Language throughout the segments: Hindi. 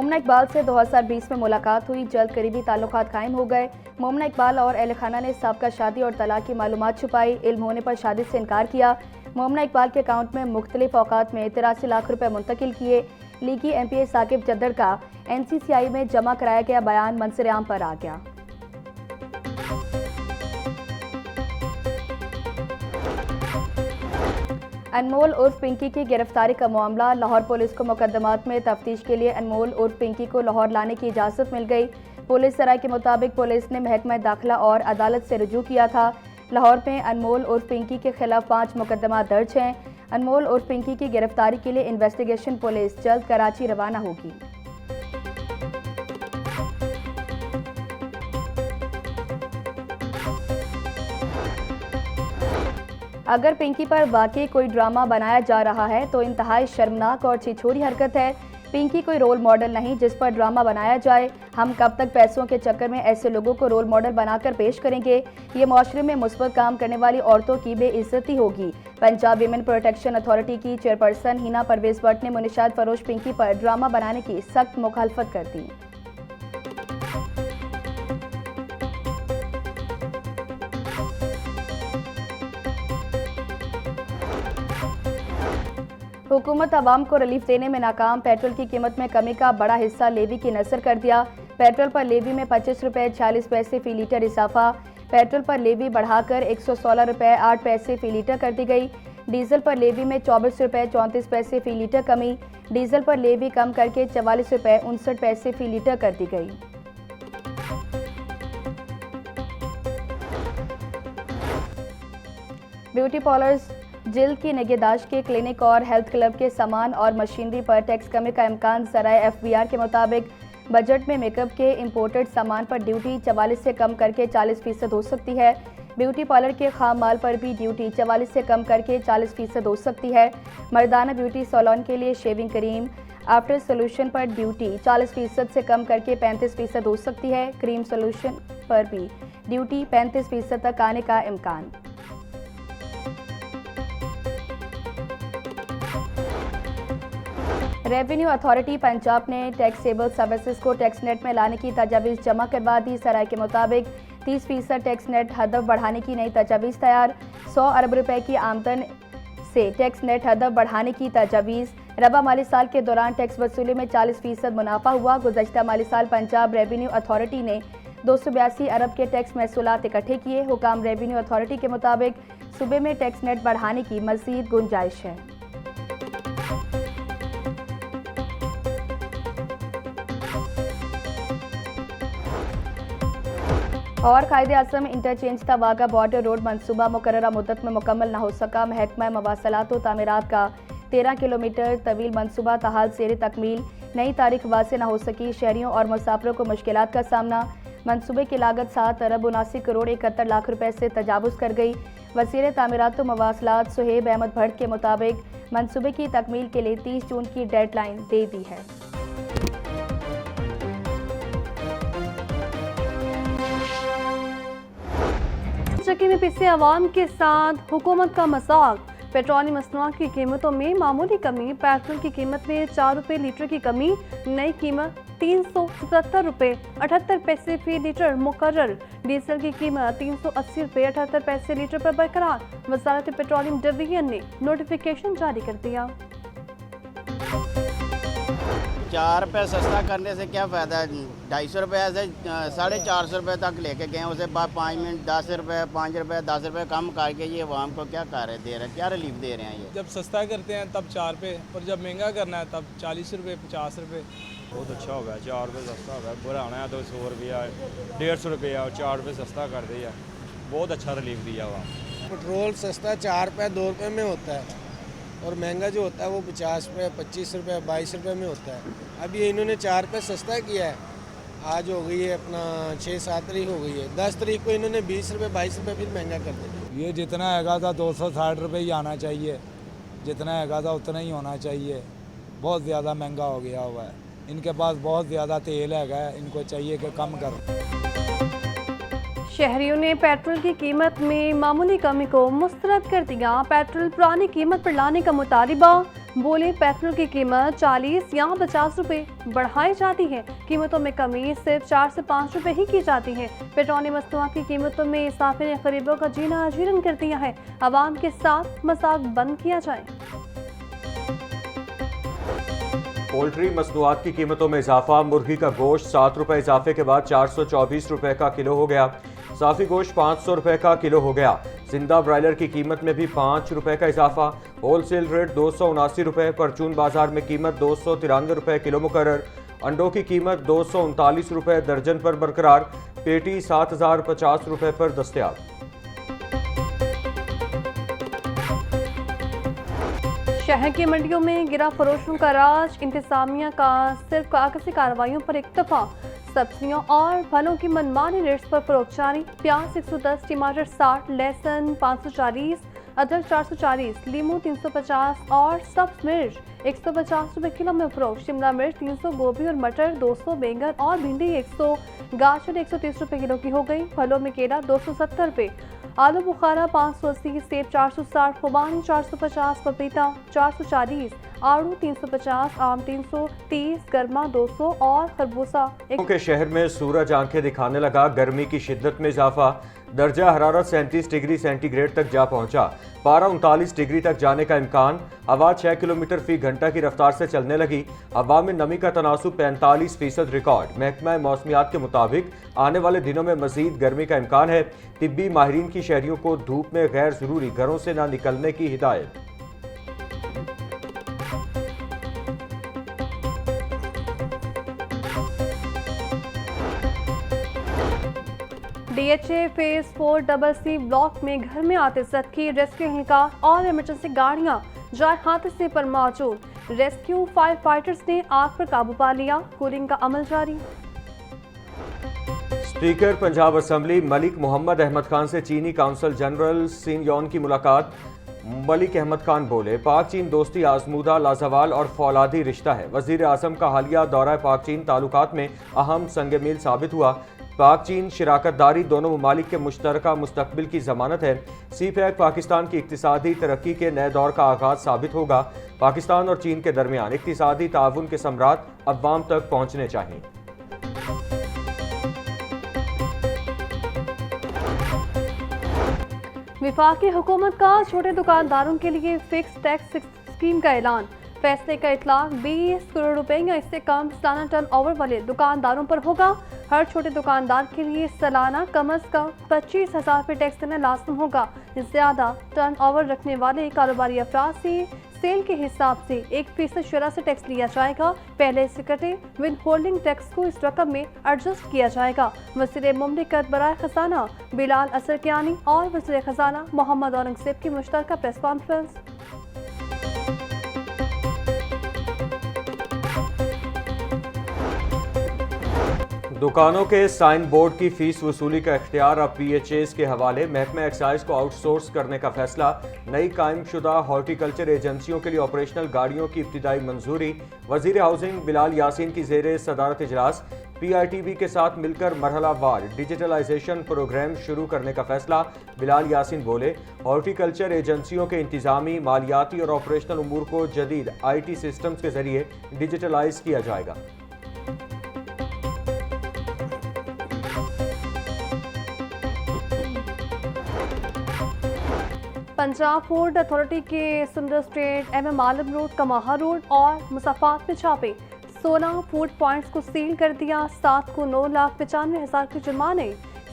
मोमना इकबाल से 2020 में मुलाकात हुई, जल्द करीबी ताल्लुकात कायम हो गए। मोमना इकबाल और अहल खाना ने साबका शादी और तलाक की मालूमात छुपाई, इल्म होने पर शादी से इनकार किया। मोमना इकबाल के अकाउंट में मुख्तलिफ औकात में 83 लाख रुपए मुंतकिल किए। लीगी MPA साकिब जद्दड़ का NCCI में जमा कराया गया बयान मंसर आम पर आ गया। अनमोल उर्फ पिंकी की गिरफ्तारी का मामला, लाहौर पुलिस को मुकदमात में तफ्तीश के लिए अनमोल उर्फ पिंकी को लाहौर लाने की इजाज़त मिल गई। पुलिस सराय के मुताबिक पुलिस ने महकमा दाखिला और अदालत से रुजू किया था। लाहौर में अनमोल उर्फ पिंकी के खिलाफ 5 मुकदमा दर्ज हैं। अनमोल उर्फ पिंकी की गिरफ्तारी के लिए इन्वेस्टिगेशन पुलिस जल्द कराची रवाना होगी। अगर पिंकी पर वाकई कोई ड्रामा बनाया जा रहा है तो इंतहाई शर्मनाक और छिछोरी हरकत है। पिंकी कोई रोल मॉडल नहीं जिस पर ड्रामा बनाया जाए। हम कब तक पैसों के चक्कर में ऐसे लोगों को रोल मॉडल बनाकर पेश करेंगे? ये माशरे में मुस्बत काम करने वाली औरतों की बेइज्जती होगी। पंजाब वीमेन प्रोटेक्शन अथॉरिटी की चेयरपर्सन हिना परवेज भट्ट ने मुनिशात फरोश पिंकी पर ड्रामा बनाने की सख्त मुखालफत कर दी। हुकूमत आवाम को रिलीफ देने में नाकाम, पेट्रोल की कीमत में कमी का बड़ा हिस्सा लेवी की नज़र कर दिया। पेट्रोल पर लेवी में 25 रुपये 46 पैसे फी लीटर इजाफा। पेट्रोल पर लेवी बढ़ाकर 116 रुपये 8 पैसे फी लीटर कर दी गई। डीजल पर लेवी में 24 रुपये 34 पैसे फी लीटर कमी। डीजल पर लेवी कम करके 44 रुपये 59 पैसे फी लीटर कर दी गई। ब्यूटी पार्लर्स, जिल्द की निगहदाश्त के क्लिनिक और हेल्थ क्लब के सामान और मशीनरी पर टैक्स कमी का इम्कान। सराय FBR के मुताबिक बजट में मेकअप के इंपोर्टेड सामान पर ड्यूटी 44 से कम करके 40% हो सकती है। ब्यूटी पार्लर के खाम माल पर भी ड्यूटी 44 से कम करके 40% हो सकती है। मर्दाना ब्यूटी सैलून के लिए शेविंग क्रीम आफ्टर सोल्यूशन पर ड्यूटी 40% से कम करके 35% हो सकती है। क्रीम सोल्यूशन पर भी ड्यूटी 35% तक आने का इम्कान। रेवेन्यू अथॉरिटी पंजाब ने टैक्सेबल सर्विसेज को टैक्स नेट में लाने की तजावीज़ जमा करवा दी। सराय के मुताबिक 30% टैक्स नेट हदफ बढ़ाने की नई तजावीज़ तैयार। 100 अरब रुपए की आमदन से टैक्स नेट हदफ बढ़ाने की तजावीज़। रबा माली साल के दौरान टैक्स वसूली में 40% मुनाफा हुआ। गुज़श्ता माली साल पंजाब रेवेन्यू अथॉरिटी ने 282 अरब के टैक्स महसूलात इकट्ठे किए। हुकाम रेवेन्यू अथॉरिटी के मुताबिक सूबे में टैक्स नेट बढ़ाने की मज़ीद गुंजाइश है। और कायदे-ए-आज़म इंटरचेंज था वाघा बॉर्डर रोड मंसूबा मुकर्ररा मुद्दत में मुकम्मल न हो सका। महकमा मवासलात व तामीरात का 13 किलोमीटर तवील मंसूबा ताहाल ज़ेर तकमील। नई तारीख वाज़ेह न हो सकी, शहरियों और मुसाफिरों को मुश्किलात का सामना। मंसूबे की लागत 7 अरब 79 करोड़ 71 लाख रुपए से तजावुज़ कर गई। वज़ीर तामीरात व मवासलात सुहेब अहमद भट्ट के मुताबिक मंसूबे की तकमील के लिए 30 जून की डेडलाइन दे दी है। चक्की में पिसे अवाम के साथ हुकूमत का मजाक। पेट्रोलियम मसनूआत की कीमतों में मामूली कमी। पेट्रोल की कीमत में 4 रुपये लीटर की कमी। नई कीमत 377 रुपये 78 पैसे फी लीटर मुकर्रर। डीजल की कीमत 380 रुपये 78 पैसे लीटर पर बरकरार। वजारत पेट्रोलियम डिवीजन ने नोटिफिकेशन जारी कर दिया। 4 रुपये सस्ता करने से क्या फ़ायदा है? 250 रुपये से 450 रुपये तक लेके गए, उसे बाद 5 मिनट 10 रुपये 5 रुपये 10 रुपये कम करके ये आवाम को क्या कार्य दे रहे हैं, क्या रिलीफ दे रहे हैं? ये जब सस्ता करते हैं तब 4 पे, और जब महंगा करना है तब 40 रुपये 50 रुपये। बहुत अच्छा हो गया, 4 रुपये सस्ता हो गया। पुराना है तो 100 रुपया 150 रुपया और 4 रुपये सस्ता कर दिया। बहुत अच्छा रिलीफ दिया हुआ। पेट्रोल सस्ता 4 रुपये 2 रुपये में होता है और महंगा जो होता है वो 50 रुपये 25 रुपये 22 रुपये में होता है। अब ये इन्होंने 4 रुपये सस्ता किया है। आज हो गई है अपना 6-7 तारीख हो गई है, 10 तारीख को इन्होंने 20 रुपये 22 रुपये फिर महंगा कर दिया। ये जितना हैगा था 260 रुपये ही आना चाहिए, जितना हैगा था उतना ही होना चाहिए। बहुत ज़्यादा महंगा हो गया हुआ है। इनके पास बहुत ज़्यादा तेल हैगा, इनको चाहिए कि कम करो। शहरियों ने पेट्रोल की कीमत में मामूली कमी को मुस्तरद कर दिया। पेट्रोल पुरानी कीमत पर लाने का मुतालबा। बोले पेट्रोल की कीमत 40 या 50 रुपए बढ़ाई जाती है। कीमतों में कमी सिर्फ 4 से 5 रुपए ही की जाती है। पेट्रोलियम मसनूआत की कीमतों में इजाफे ने गरीबों का जीना अजीरन कर दिया है। आवाम के साथ मजाक बंद किया जाए। पोल्ट्री मसनूआत की कीमतों में इजाफा। मुर्गी का गोश्त 7 रुपए इजाफे के बाद 424 रुपए का किलो हो गया। साफी गोश्त 500 रुपए का किलो हो गया। जिंदा ब्रायलर की कीमत में भी 5 रुपए का इजाफा। होलसेल रेट 279 रुपए। परचून बाजार में कीमत 293 रुपए किलो मुकर्रर। अंडों की कीमत 239 रुपए दर्जन पर बरकरार। पेटी 7050 रुपए पर दस्तयाब। शहर की मंडियों में गिरा फरोशों का राज। इंतजामिया का सिर्फ कागजी कार्रवाइयों पर इक्तफा। सब्जियों और फलों की मनमानी रेट्स पर फरोख्त जारी। प्याज 110, टमाटर 60, लहसुन 540, अदरक 440, लीमू 350 और सब्ज मिर्च 150 रुपए किलो में फरोख्त। शिमला मिर्च 300, गोभी और मटर 200, बैंगन और भिंडी 100, गाजर 130 रुपए किलो की हो गई। फलों में केला 270 रुपए, आलू बुखारा 580, सेब 460, खुबानी 450, पपीता 440, आड़ू 350, आम 330, गर्मा 200 और खरबूजा के शहर में सूरज आंखें दिखाने लगा। गर्मी की शिद्दत में इजाफा। दर्जा हरारत 37 डिग्री सेंटीग्रेड तक जा पहुंचा। पारा 39 डिग्री तक जाने का इम्कान। हवा 6 किलोमीटर फी घंटा की रफ्तार से चलने लगी। हवा में नमी का तनासुब 45% रिकॉर्ड। महकमा मौसमियात के मुताबिक आने वाले दिनों में मजीद गर्मी का इम्कान है। तिब्बी माहिरीन की शहरियों को धूप में गैर जरूरी घरों से न निकलने की हिदायत। DHA फेज 4CC ब्लॉक में घर में आते सदकी रेस्क्यू हेलीकॉप्टर और इमरजेंसी गाड़ियां जाए हादसे पर मौजूद। रेस्क्यू फायर फाइटर्स ने आग पर काबू पा लिया। कूलिंग का अमल जारी। स्पीकर पंजाब असम्बली मलिक मोहम्मद अहमद खान से चीनी काउंसल जनरल सिन यॉन की मुलाकात। मलिक अहमद खान बोले, पाक चीन दोस्ती आजमूदा, लाजवाल और फौलादी रिश्ता है। वजीर आजम का हालिया दौरा पाक चीन ताल्लुकात में अहम संग मील साबित हुआ। पाक चीन शराकतदारी दोनों ममालिक के मुश्तरका मुस्तकबिल की जमानत है। CPEC पाकिस्तान की इक्तिसादी तरक्की के नए दौर का आगाज साबित होगा। पाकिस्तान और चीन के दरमियान इक्तिसादी ताउन के समरात अवाम तक पहुँचने चाहिए। वफाकी हुकूमत का छोटे दुकानदारों के लिए फिक्स टैक्स स्कीम का ऐलान। फैसले का इतलाक 20 करोड़ रुपए या इससे कम सालाना टर्न ओवर वाले दुकानदारों पर होगा। हर छोटे दुकानदार के लिए सालाना कम अज कम 25,000 रुपये टैक्स देना लाजम होगा। ज्यादा टर्न ओवर रखने वाले कारोबारी अफराद से सेल के हिसाब से 1% शरह से टैक्स लिया जाएगा। पहले से कटे विद होल्डिंग टैक्स को इस रकम में एडजस्ट किया जाएगा। वज़ीर मुमलिकत बराए खजाना बिलाल असरकियानी और वज़ीर खजाना मोहम्मद औरंगजेब की मुश्तरका प्रेस कॉन्फ्रेंस। दुकानों के साइन बोर्ड की फीस वसूली का इख्तियार अब PHAs के हवाले। महकमा एक्साइज को आउटसोर्स करने का फैसला। नई कायम शुदा हॉर्टिकल्चर एजेंसियों के लिए ऑपरेशनल गाड़ियों की इब्तिदाई मंजूरी। वजीर हाउसिंग बिलाल यासीन की ज़ेरे सदारत इजलास। PITB के साथ मिलकर मरहलावार डिजिटलाइजेशन प्रोग्राम शुरू करने का फैसला। बिलाल यासीन बोले, हॉर्टिकल्चर एजेंसियों के इंतजामी, मालियाती और ऑपरेशनल उमूर को जदीद IT सिस्टम्स के जरिए डिजिटलाइज किया जाएगा। पंजाब फूड अथॉरिटी के सुंदर स्ट्रीट, MM आलम रोड, कमाहा रोड और मुसाफात में छापे। 16 फूड पॉइंट्स को सील कर दिया। 7 को 9,95,000 के जुर्माने।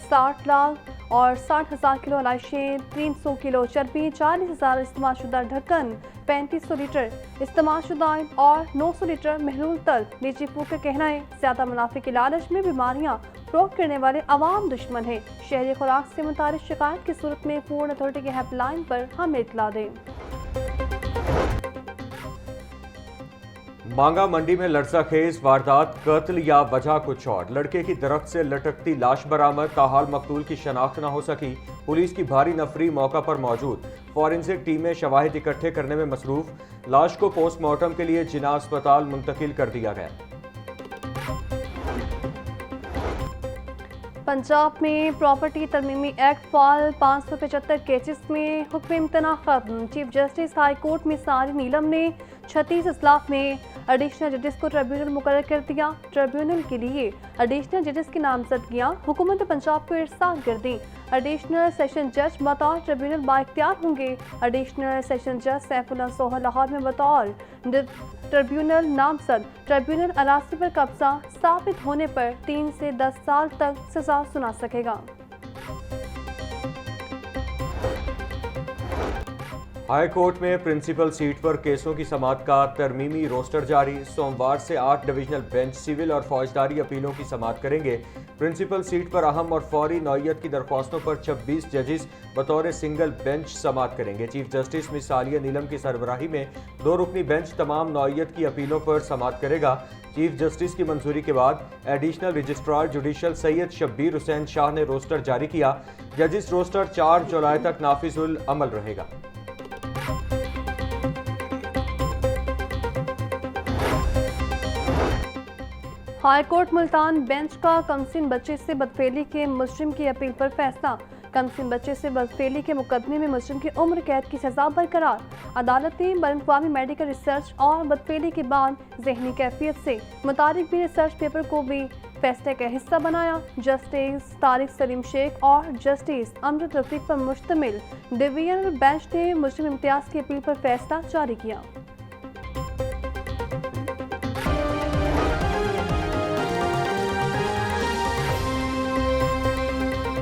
60 लाख और 60,000 किलो अलाइशें, 300 किलो चर्बी, 40,000 इस्तेमालशुदा ढक्कन, 3500 लीटर इस्तेमालशुदा ऑयल और 900 लीटर महलूल तल। निजी फूड का कहना है ज्यादा मुनाफे के लालच में बीमारियां फरोख्त करने वाले अवाम दुश्मन हैं। शहरी खुराक से मुताबिक शिकायत की सूरत में फूड अथॉरिटी की हेल्पलाइन पर हमें इतला दें। मांगा मंडी में लड़जाखेज वारदात, कत्ल या वजह कुछ और। लड़के की दरख्त से लटकती लाश बरामद, ताहाल मकतूल की शनाख्त न हो सकी। पुलिस की भारी नफरी मौका पर मौजूद। फॉरेंसिक टीमें शवाहिद इकट्ठे करने में मसरूफ। लाश को पोस्टमार्टम के लिए जिना अस्पताल मुंतकिल कर दिया गया। पंजाब में प्रॉपर्टी तरमीमी एक्ट फाल 575 केसेस में हुक्म इम्तना खत्म। चीफ जस्टिस हाई कोर्ट में सारी नीलम ने 36 इस्लाफ में एडिशनल जजेस को ट्रिब्यूनल मुकर्रर कर दिया। ट्रिब्यूनल के लिए एडिशनल जजेस की नामजदगियां हुकूमत पंजाब को इरसाल कर दी। एडिशनल सेशन जज बतौर ट्रिब्यूनल बाइख्तियार होंगे। एडिशनल सेशन जज सैफुल्लाह सोहल लाहौर में बतौर ट्रिब्यूनल नामजद। ट्रिब्यूनल अराजी पर कब्जा साबित होने पर 3 से 10 साल तक सजा सुना सकेगा। हाई कोर्ट में प्रिंसिपल सीट पर केसों की समाअत का तरमीमी रोस्टर जारी। सोमवार से 8 डिविजनल बेंच सिविल और फौजदारी अपीलों की समाअत करेंगे। प्रिंसिपल सीट पर अहम और फौरी नौयत की दरख्वास्तों पर 26 जजेस बतौर सिंगल बेंच समाअत करेंगे। चीफ जस्टिस मिस आलिया नीलम की सरबराही में 2 रुकनी बेंच तमाम नौयत की अपीलों पर समाअत करेगा। चीफ जस्टिस की मंजूरी के बाद additional registrar judicial Syed Shabbir Hussain Shah ने रोस्टर जारी किया। जजिस रोस्टर 4 जुलाई तक नाफिजुल अमल रहेगा। हाई कोर्ट मुल्तान बेंच का कमसिन बच्चे से बदफेली के मुजरिम की अपील पर फैसला। कमसिन बच्चे से बदफेली के मुकदमे में मुजरिम की उम्र कैद की सजा बरकरार। अदालत ने बैनुल-अक़वामी मेडिकल रिसर्च और बदफेली के बाद जहनी कैफियत से मुताबिक भी रिसर्च पेपर को भी फैसले का हिस्सा बनाया। जस्टिस तारिक सलीम शेख और जस्टिस अमजद रफीक पर मुश्तमिल डिवीजनल बेंच ने मुजरिम इम्तियाज की अपील पर फैसला जारी किया।